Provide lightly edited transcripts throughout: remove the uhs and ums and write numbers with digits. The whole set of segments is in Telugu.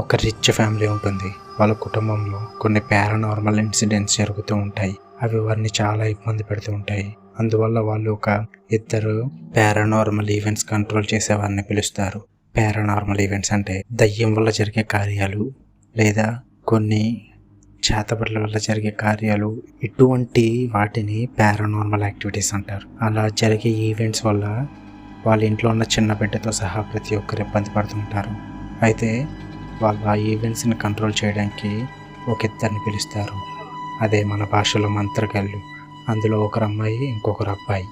ఒక రిచ్ ఫ్యామిలీ ఉంటుంది. వాళ్ళ కుటుంబంలో కొన్ని పారానార్మల్ ఇన్సిడెంట్స్ జరుగుతూ ఉంటాయి. అవి వారిని చాలా ఇబ్బంది పెడుతూ ఉంటాయి. అందువల్ల వాళ్ళు ఒక ఇద్దరు పారానార్మల్ ఈవెంట్స్ కంట్రోల్ చేసే వారిని పిలుస్తారు. పారానార్మల్ ఈవెంట్స్ అంటే దయ్యం వల్ల జరిగే కార్యాలు లేదా కొన్ని చేతబడుల వల్ల జరిగే కార్యాలు, ఇటువంటి వాటిని పారానార్మల్ యాక్టివిటీస్ అంటారు. అలా జరిగే ఈవెంట్స్ వల్ల వాళ్ళ ఇంట్లో ఉన్న చిన్న బిడ్డతో సహా ప్రతి ఒక్కరు ఇబ్బంది పడుతుంటారు. అయితే వాళ్ళు ఆ ఈవెంట్స్ని కంట్రోల్ చేయడానికి ఒక ఇద్దరిని పిలుస్తారు. అదే మన భాషలో మంత్రగాళ్ళు. అందులో ఒకరు అమ్మాయి, ఇంకొకరు అబ్బాయి.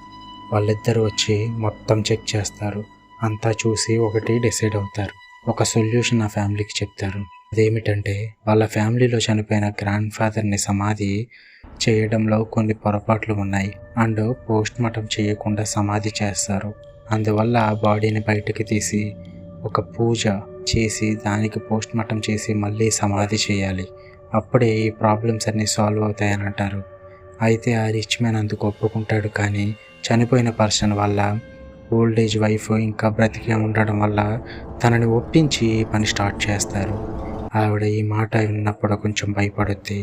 వాళ్ళిద్దరూ వచ్చి మొత్తం చెక్ చేస్తారు. అంతా చూసి ఒకటి డిసైడ్ అవుతారు. ఒక సొల్యూషన్ ఆ ఫ్యామిలీకి చెప్తారు. అదేమిటంటే వాళ్ళ ఫ్యామిలీలో చనిపోయిన గ్రాండ్ ఫాదర్ని సమాధి చేయడంలో కొన్ని పొరపాట్లు ఉన్నాయి. అండ్ పోస్ట్ మార్టం చేయకుండా సమాధి చేస్తారు. అందువల్ల ఆ బాడీని బయటకు తీసి ఒక పూజ చేసి దానికి పోస్ట్ మార్టం చేసి మళ్ళీ సమాధి చేయాలి. అప్పుడే ఈ ప్రాబ్లమ్స్ అన్నీ సాల్వ్ అవుతాయని అంటారు. అయితే ఆ రిచ్ మ్యాన్ అందుకు ఒప్పుకుంటాడు. కానీ చనిపోయిన పర్సన్ వల్ల ఓల్డ్ ఏజ్ వైఫ్ ఇంకా బ్రతికే ఉండడం వల్ల తనని ఒప్పించి ఈ పని స్టార్ట్ చేస్తారు. ఆవిడ ఈ మాట విన్నప్పుడు కొంచెం భయపడుద్ది,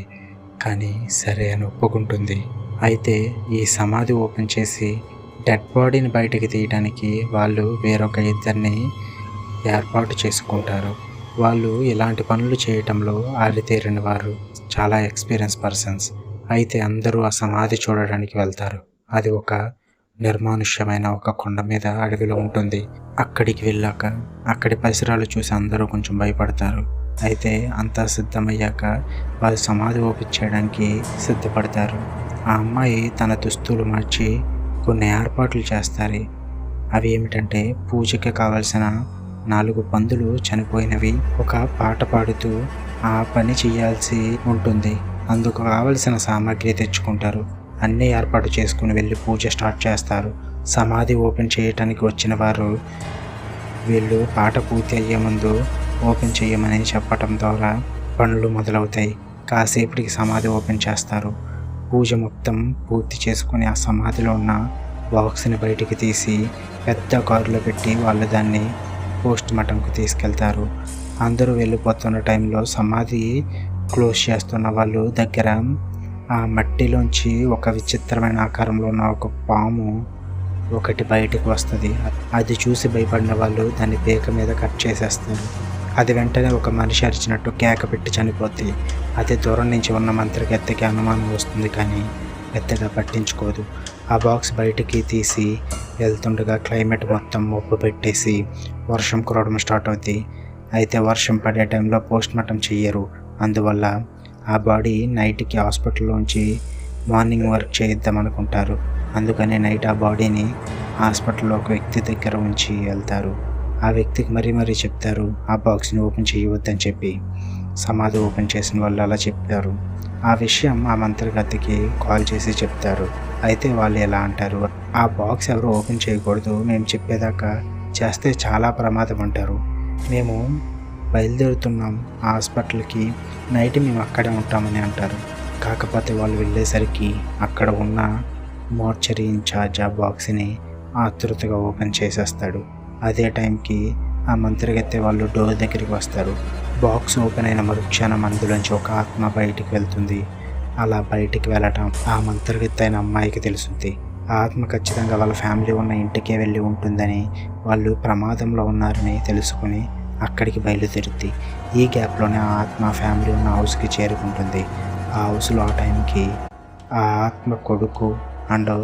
కానీ సరే అని ఒప్పుకుంటుంది. అయితే ఈ సమాధి ఓపెన్ చేసి డెడ్ బాడీని బయటికి తీయడానికి వాళ్ళు వేరొక ఇద్దరిని ఏర్పాటు చేసుకుంటారు. వాళ్ళు ఇలాంటి పనులు చేయటంలో ఆరితేరిన వారు, చాలా ఎక్స్పీరియన్స్ పర్సన్స్. అయితే అందరూ ఆ సమాధి చూడడానికి వెళ్తారు. అది ఒక నిర్మానుష్యమైన ఒక కొండ మీద అడవిలో ఉంటుంది. అక్కడికి వెళ్ళాక అక్కడి పరిసరాలు చూసి అందరూ కొంచెం భయపడతారు. అయితే అంతా సిద్ధమయ్యాక వాళ్ళు సమాధి ఓపెన్ చేయడానికి సిద్ధపడతారు. ఆ అమ్మాయి తన దుస్తులు మార్చి కొన్ని ఏర్పాట్లు చేస్తారు. అవి ఏమిటంటే పూజకి కావలసిన 4 పందులు చనిపోయినవి ఒక పాట పాడుతూ ఆ పని చేయాల్సి ఉంటుంది. అందుకు కావలసిన సామాగ్రి తెచ్చుకుంటారు. అన్నీ ఏర్పాటు చేసుకుని వెళ్ళి పూజ స్టార్ట్ చేస్తారు. సమాధి ఓపెన్ చేయడానికి వచ్చిన వారు వీళ్ళు పాట పూర్తి అయ్యే ముందు ఓపెన్ చేయమని చెప్పటం ద్వారా పనులు మొదలవుతాయి. కాసేపటికి సమాధి ఓపెన్ చేస్తారు. పూజ మొత్తం పూర్తి చేసుకుని ఆ సమాధిలో ఉన్న బాక్స్ని బయటికి తీసి పెద్ద కారులో పెట్టి వాళ్ళు దాన్ని పోస్ట్ మార్టంకు తీసుకెళ్తారు. అందరూ వెళ్ళిపోతున్న టైంలో సమాధి క్లోజ్ చేస్తున్న వాళ్ళు దగ్గర ఆ మట్టిలోంచి ఒక విచిత్రమైన ఆకారంలో ఉన్న ఒక పాము ఒకటి బయటకు వస్తుంది. అది చూసి భయపడిన వాళ్ళు దాన్ని పేక మీద కట్ చేసేస్తారు. అది వెంటనే ఒక మనిషి అరిచినట్టు కేక పెట్టి చనిపోద్ది. అది దూరం నుంచి ఉన్న మంత్రగత్తెకి అనుమానం వస్తుంది, కానీ పెద్దగా పట్టించుకోదు. ఆ బాక్స్ బయటికి తీసి వెళ్తుండగా క్లైమేట్ మొత్తం మబ్బు పెట్టేసి వర్షం కురవడం స్టార్ట్ అవుద్ది. అయితే వర్షం పడే టైంలో పోస్ట్ మార్టం చెయ్యరు. అందువల్ల ఆ బాడీ నైట్కి హాస్పిటల్లోంచి మార్నింగ్ వర్క్ చేయిద్దాం అనుకుంటారు. అందుకని నైట్ ఆ బాడీని హాస్పిటల్లో ఒక వ్యక్తి దగ్గర ఉంచి వెళ్తారు. ఆ వ్యక్తికి మరీ చెప్తారు ఆ బాక్స్ని ఓపెన్ చేయవద్దని చెప్పి. సమాధి ఓపెన్ చేసిన వాళ్ళు అలా చెప్పారు. ఆ విషయం ఆ మంత్రగతికి కాల్ చేసి చెప్తారు. అయితే వాళ్ళు ఎలా అంటారు, ఆ బాక్స్ ఎవరు ఓపెన్ చేయకూడదు, మేము చెప్పేదాకా చేస్తే చాలా ప్రమాదం అంటారు. మేము బయలుదేరుతున్నాం హాస్పిటల్కి, నైట్ మేము అక్కడే ఉంటామని అంటారు. కాకపోతే వాళ్ళు వెళ్ళేసరికి అక్కడ ఉన్న మోర్చరీ ఇన్ఛార్జ్ ఆ బాక్స్ని ఆతృతగా ఓపెన్ చేసేస్తాడు. అదే టైంకి ఆ మంత్రగత్తె వాళ్ళు డోర్ దగ్గరికి వస్తారు. బాక్స్ ఓపెన్ అయిన మరుక్షణం అందులోంచి ఒక ఆత్మ బయటికి వెళ్తుంది. అలా బయటికి వెళ్ళటం ఆ మంత్రగత్తె అయిన అమ్మాయికి తెలుస్తుంది. ఆ ఆత్మ ఖచ్చితంగా వాళ్ళ ఫ్యామిలీ ఉన్న ఇంటికే వెళ్ళి ఉంటుందని, వాళ్ళు ప్రమాదంలో ఉన్నారని తెలుసుకుని అక్కడికి బయలుదేరుద్ది. ఈ గ్యాప్లోనే ఆ ఆత్మ ఫ్యామిలీ ఉన్న హౌస్కి చేరుకుంటుంది. ఆ హౌస్లో ఆ టైంకి ఆ ఆత్మ కొడుకు అండ్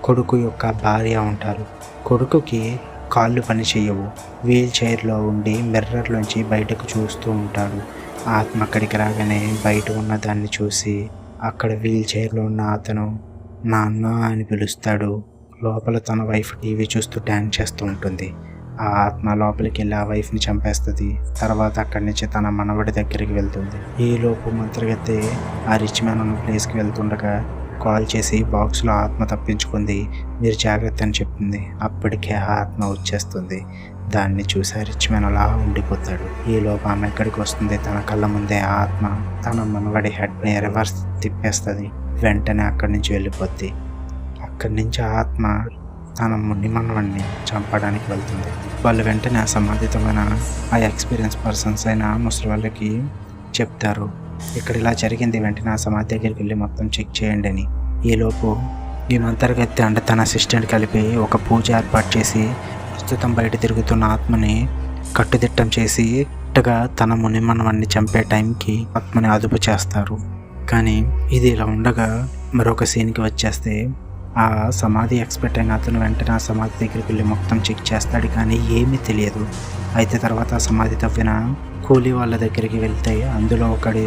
కొడుకు యొక్క భార్య ఉంటారు. కొడుకుకి కాళ్ళు పని చేయవు. వీల్ చైర్లో ఉండి మిర్రర్లోంచి బయటకు చూస్తూ ఉంటాడు. ఆత్మ అక్కడికి రాగానే బయట ఉన్న దాన్ని చూసి అక్కడ వీల్ చైర్లో ఉన్న అతను నాన్న అని పిలుస్తాడు. లోపల తన వైఫ్ టీవీ చూస్తూ డ్యాన్స్ చేస్తూ ఉంటుంది. ఆ ఆత్మ లోపలికి వెళ్ళి ఆ వైఫ్ని చంపేస్తుంది. తర్వాత అక్కడి నుంచి తన మనవడి దగ్గరికి వెళ్తుంది. ఈలోపు మంత్రగత్తె ఆ రిచ్ మ్యాన్ ఉన్న ప్లేస్కి వెళ్తుండగా కాల్ చేసి బాక్స్లో ఆత్మ తప్పించుకుంది, మీరు జాగ్రత్త అని చెప్తుంది. అప్పటికే ఆ ఆత్మ వచ్చేస్తుంది. దాన్ని చూసి రిచ్ మ్యాన్ అలా ఉండిపోతాడు. ఈలోపు ఆమె ఎక్కడికి వస్తుంది, తన కళ్ళ ముందే ఆ ఆత్మ తన మనవడి హెడ్ని రివర్స్ తిప్పేస్తుంది. వెంటనే అక్కడి నుంచి వెళ్ళిపోద్ది. అక్కడి నుంచి ఆ ఆత్మ తన ముని మనవడిని చంపడానికి వెళ్తుంది. వాళ్ళు వెంటనే ఆ సంబంధితమైన ఆ ఎక్స్పీరియన్స్ పర్సన్స్ అయిన ముసలి వాళ్ళకి చెప్తారు, ఇక్కడ ఇలా జరిగింది, వెంటనే ఆ సమాధి దగ్గరికి వెళ్ళి మొత్తం చెక్ చేయండి అని. ఈలోపు ఈ మంత్రగత్తె అంటే తన అసిస్టెంట్ కలిపి ఒక పూజ ఏర్పాటు చేసి ప్రస్తుతం బయట తిరుగుతున్న ఆత్మని కట్టుదిట్టం చేసి తన మునిమనవాన్ని చంపే టైంకి ఆత్మని అదుపు చేస్తారు. కానీ ఇది ఇలా ఉండగా మరొక సీన్కి వచ్చేస్తే ఆ సమాధి ఎక్స్పర్ట్ అయిన అతను వెంటనే ఆ సమాధి దగ్గరికి వెళ్ళి మొత్తం చెక్ చేస్తాడు, కానీ ఏమీ తెలియదు. అయితే తర్వాత ఆ సమాధి తవ్విన కూలీ వాళ్ళ దగ్గరికి వెళ్తే అందులో ఒకడి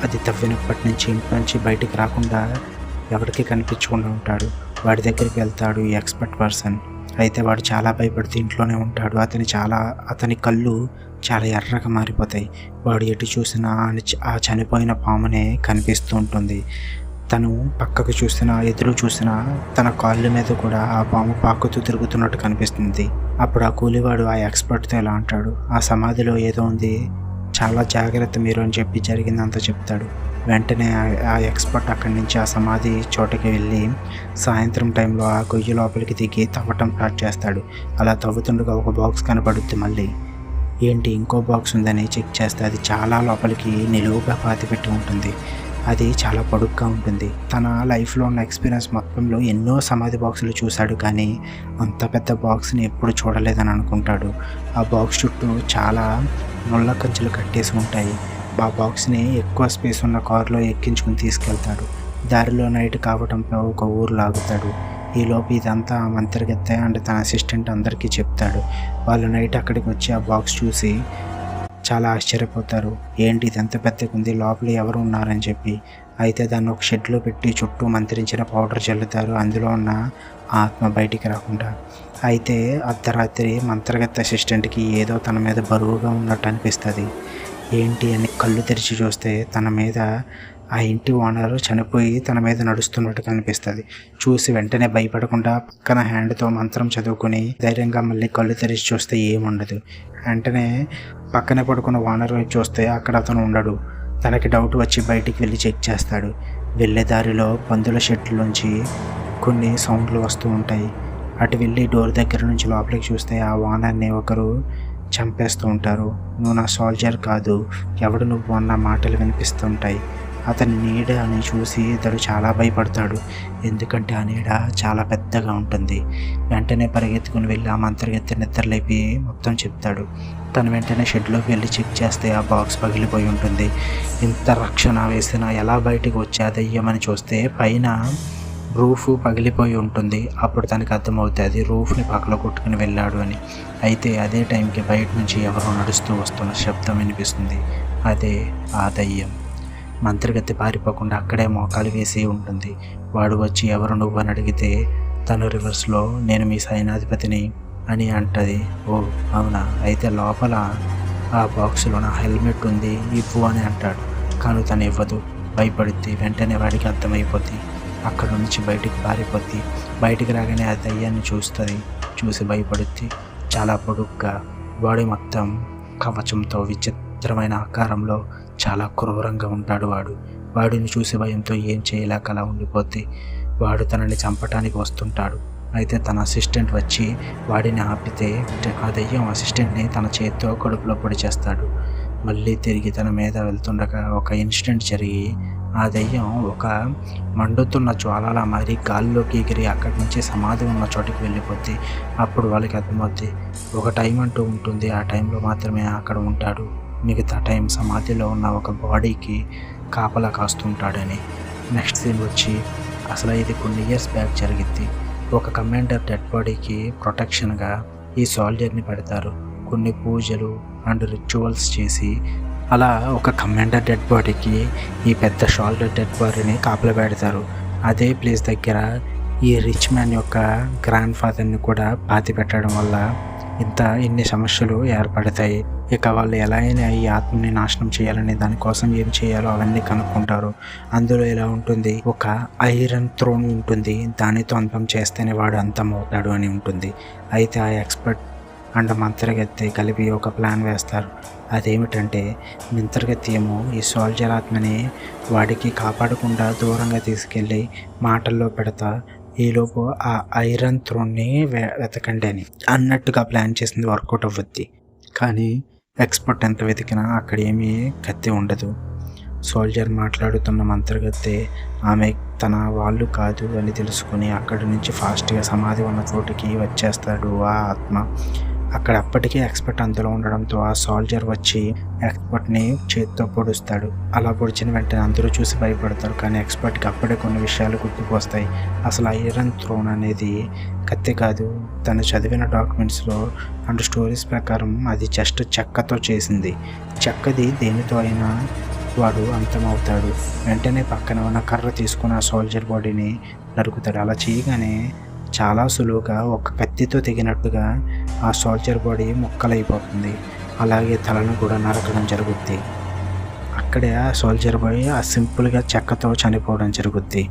అది తవ్వినప్పటి నుంచి ఇంట్లోంచి బయటికి రాకుండా ఎవరికి కనిపించకుండా ఉంటాడు. వాడి దగ్గరికి వెళ్తాడు ఈ ఎక్స్పర్ట్ పర్సన్. అయితే వాడు చాలా భయపడుతూ ఇంట్లోనే ఉంటాడు. అతని కళ్ళు చాలా ఎర్రగా మారిపోతాయి. వాడు ఎటు చూసినా ఆ చనిపోయిన పామునే కనిపిస్తూ ఉంటుంది. తను పక్కకు చూసినా ఎదురు చూసినా తన కాళ్ళ మీద కూడా ఆ పాము పాకుతూ తిరుగుతున్నట్టు కనిపిస్తుంది. అప్పుడు ఆ కూలివాడు ఆ ఎక్స్పర్ట్తో ఇలా అంటాడు, ఆ సమాధిలో ఏదో ఉంది, చాలా జాగ్రత్త మీరు అని చెప్పి జరిగిందంతా చెప్తాడు. వెంటనే ఆ ఎక్స్పర్ట్ అక్కడి నుంచి ఆ సమాధి చోటకి వెళ్ళి సాయంత్రం టైంలో ఆ గొయ్యి లోపలికి దిగి తవ్వటం స్టార్ట్ చేస్తాడు. అలా తవ్వుతుండగా ఒక బాక్స్ కనపడుద్ది. మళ్ళీ ఏంటి ఇంకో బాక్స్ ఉందని చెక్ చేస్తే అది చాలా లోపలికి నిలువుగా పాతిపెట్టి ఉంటుంది. అది చాలా పొడుగ్గా ఉంటుంది. తన లైఫ్లో ఉన్న ఎక్స్పీరియన్స్ మొత్తంలో ఎన్నో సమాధి బాక్సులు చూశాడు, కానీ అంత పెద్ద బాక్స్ని ఎప్పుడు చూడలేదని అనుకుంటాడు. ఆ బాక్స్ చుట్టూ చాలా ముళ్ళ కంచెలు కట్టేసి ఉంటాయి. ఆ బాక్స్ని ఎక్కువ స్పేస్ ఉన్న కారులో ఎక్కించుకుని తీసుకెళ్తాడు. దారిలో నైట్ కావడంతో ఒక ఊరు లాగుతాడు. ఈలోపు ఇదంతా మంత్రగత్తె అండ్ తన అసిస్టెంట్ అందరికీ చెప్తాడు. వాళ్ళు నైట్ అక్కడికి వచ్చి ఆ బాక్స్ చూసి చాలా ఆశ్చర్యపోతారు. ఏంటి ఇదంత పెద్దగా ఉంది, లోపల ఎవరు ఉన్నారని చెప్పి. అయితే దాన్ని ఒక షెడ్లో పెట్టి చుట్టూ మంత్రించిన పౌడర్ చల్లుతారు, అందులో ఉన్న ఆత్మ బయటికి రాకుండా. అయితే అర్ధరాత్రి మంత్రగత్తె అసిస్టెంట్కి ఏదో తన మీద బరువుగా ఉన్నట్టు అనిపిస్తుంది. ఏంటి అని కళ్ళు తెరిచి చూస్తే తన మీద ఆ ఇంటి ఓనర్ చనిపోయి తన మీద నడుస్తున్నట్టు కనిపిస్తుంది. చూసి వెంటనే భయపడకుండా పక్కన హ్యాండ్తో మంత్రం చదువుకొని ధైర్యంగా మళ్ళీ కళ్ళు తెరిచి చూస్తే ఏముండదు. వెంటనే పక్కనే పడుకున్న ఓనర్ వైపు చూస్తే అక్కడ అతను ఉండడు. తనకి డౌట్ వచ్చి బయటికి వెళ్ళి చెక్ చేస్తాడు. వెళ్ళే దారిలో పందుల షెడ్లోంచి కొన్ని సౌండ్లు వస్తూ ఉంటాయి. అటు వెళ్ళి డోర్ దగ్గర నుంచి లోపలికి చూస్తే ఆ ఓనర్ని ఒకరు చంపేస్తూ ఉంటారు. నువ్వు నా సోల్జర్ కాదు, ఎవడు నువ్వు అన్న మాటలు వినిపిస్తుంటాయి. అతని నీడ అని చూసి ఇతడు చాలా భయపడతాడు, ఎందుకంటే ఆ నీడ చాలా పెద్దగా ఉంటుంది. వెంటనే పరిగెత్తుకుని వెళ్ళి ఆ మంత్రగత్తె నిద్రలేపి మొత్తం చెప్తాడు. తను వెంటనే షెడ్లోకి వెళ్ళి చెక్ చేస్తే ఆ బాక్స్ పగిలిపోయి ఉంటుంది. ఇంత రక్షణ వేసినా ఎలా బయటకు వచ్చి దెయ్యమని చూస్తే పైన రూఫ్ పగిలిపోయి ఉంటుంది. అప్పుడు తనకు అర్థమవుతుంది అది రూఫ్ని పక్కలో కొట్టుకుని వెళ్ళాడు అని. అయితే అదే టైంకి బయట నుంచి ఎవరో నడుస్తూ వస్తున్న శబ్దం వినిపిస్తుంది. అదే ఆ దయ్యం. మంత్రగత్తె పారిపోకుండా అక్కడే మోకాలు వేసి ఉంటుంది. వాడు వచ్చి ఎవరు నువ్వు అని అడిగితే తను రివర్స్లో నేను మీ సైన్యాధిపతిని అని అంటది. ఓ అవునా, అయితే లోపల ఆ బాక్స్లో నా హెల్మెట్ ఉంది, ఇవ్వు అని అంటాడు. కానీ తను ఇవ్వదు, భయపడుద్ది. వెంటనే వాడికి అర్థమైపోద్ది. అక్కడ నుంచి బయటికి పారిపోద్ది. బయటికి రాగానే ఆ దయ్యాన్ని చూస్తుంది. చూసి భయపడుద్ది. చాలా పొడుగ్గా బాడీ మొత్తం కవచంతో విచిత్రమైన ఆకారంలో చాలా క్రూరంగా ఉంటాడు వాడు. వాడిని చూసి భయంతో ఏం చేయలేక అలా ఉండిపోద్ది. వాడు తనని చంపటానికి వస్తుంటాడు. అయితే తన అసిస్టెంట్ వచ్చి వాడిని ఆపితే ఆ దయ్యం అసిస్టెంట్ని తన చేతితో కడుపులో పొడి చేస్తాడు. మళ్ళీ తిరిగి తన మీద వెళ్తుండగా ఒక ఇన్సిడెంట్ జరిగి ఆ దయ్యం ఒక మండుతున్న జ్వాలలా మారి గాల్లోకి ఎగిరి అక్కడి నుంచి సమాధి ఉన్న చోటికి వెళ్ళిపోద్ది. అప్పుడు వాళ్ళకి అర్థమవుద్ది ఒక టైం అంటూ ఉంటుంది, ఆ టైంలో మాత్రమే అక్కడ ఉంటాడు, మిగతా టైం సమాధిలో ఉన్న ఒక బాడీకి కాపలా కాస్తుంటాడని. నెక్స్ట్ సీన్ వచ్చి అసలు ఇది కొన్ని ఇయర్స్ బ్యాక్ జరిగింది. ఒక కమాండర్ డెడ్ బాడీకి ప్రొటెక్షన్గా ఈ సోల్జర్ని పెడతారు. కొన్ని పూజలు అండ్ రిచువల్స్ చేసి అలా ఒక కమాండర్ డెడ్ బాడీకి ఈ పెద్ద షోల్డర్ డెడ్ బాడీని కాపలా పెడతారు. అదే ప్లేస్ దగ్గర ఈ రిచ్ మ్యాన్ యొక్క గ్రాండ్ ఫాదర్ని కూడా పాతి పెట్టడం వల్ల ఇన్ని సమస్యలు ఏర్పడతాయి. ఇక వాళ్ళు ఎలా అయినా ఈ ఆత్మని నాశనం చేయాలని దానికోసం ఏం చేయాలో అవన్నీ కనుక్కుంటారు. అందులో ఎలా ఉంటుంది, ఒక ఐరన్ థ్రోన్ ఉంటుంది, దానితో అంతం చేస్తేనే వాడు అంతం అవుతాడు అని ఉంటుంది. అయితే ఆ ఎక్స్పర్ట్ అండ్ మంత్రగత్తె కలిపి ఒక ప్లాన్ వేస్తారు. అదేమిటంటే మంత్రగత్తె ఏమో ఈ సోల్జర్ ఆత్మని వాడికి కాపాడకుండా దూరంగా తీసుకెళ్ళి మాటల్లో పెడతా ఈలోపు ఆ ఐరన్ థ్రోన్ని వెతకండి అని అన్నట్టుగా ప్లాన్ చేసింది వర్కౌట్ అవ్వద్ది. కానీ ఎక్స్పర్ట్ ఎంత వెతికినా అక్కడ ఏమీ కత్తి ఉండదు. సోల్జర్ మాట్లాడుతున్న మంత్రగత్తె ఆమె తన వాళ్ళు కాదు అని తెలుసుకుని అక్కడి నుంచి ఫాస్ట్గా సమాధి ఉన్న చోటుకి వచ్చేస్తాడు ఆ ఆత్మ. అక్కడ అప్పటికే ఎక్స్పర్ట్ అందులో ఉండడంతో ఆ సోల్జర్ వచ్చి ఎక్స్పర్ట్ని చేతితో పొడుస్తాడు. అలా పొడిచిన వెంటనే అందరూ చూసి భయపడతారు. కానీ ఎక్స్పర్ట్కి అప్పుడే కొన్ని విషయాలు గుర్తుకొస్తాయి. అసలు ఐరన్ థ్రోన్ అనేది కత్తి కాదు. తను చదివిన డాక్యుమెంట్స్లో అండ్ స్టోరీస్ ప్రకారం అది జస్ట్ చెక్కతో చేసింది. చెక్కది దేనితో అయినా వాడు అంతమవుతాడు. వెంటనే పక్కన ఉన్న కర్ర తీసుకుని ఆ సోల్జర్ బాడీని నరుకుతాడు. అలా చేయగానే చాలా సులువుగా ఒక కత్తితో తెగినట్టుగా ఆ సోల్జర్ బాడీ ముక్కలైపోతుంది. అలాగే తలను కూడా నరకడం జరుగుద్ది. అక్కడే ఆ సోల్జర్ బాడీ సింపుల్గా చెక్కతో చనిపోవడం జరుగుద్ది.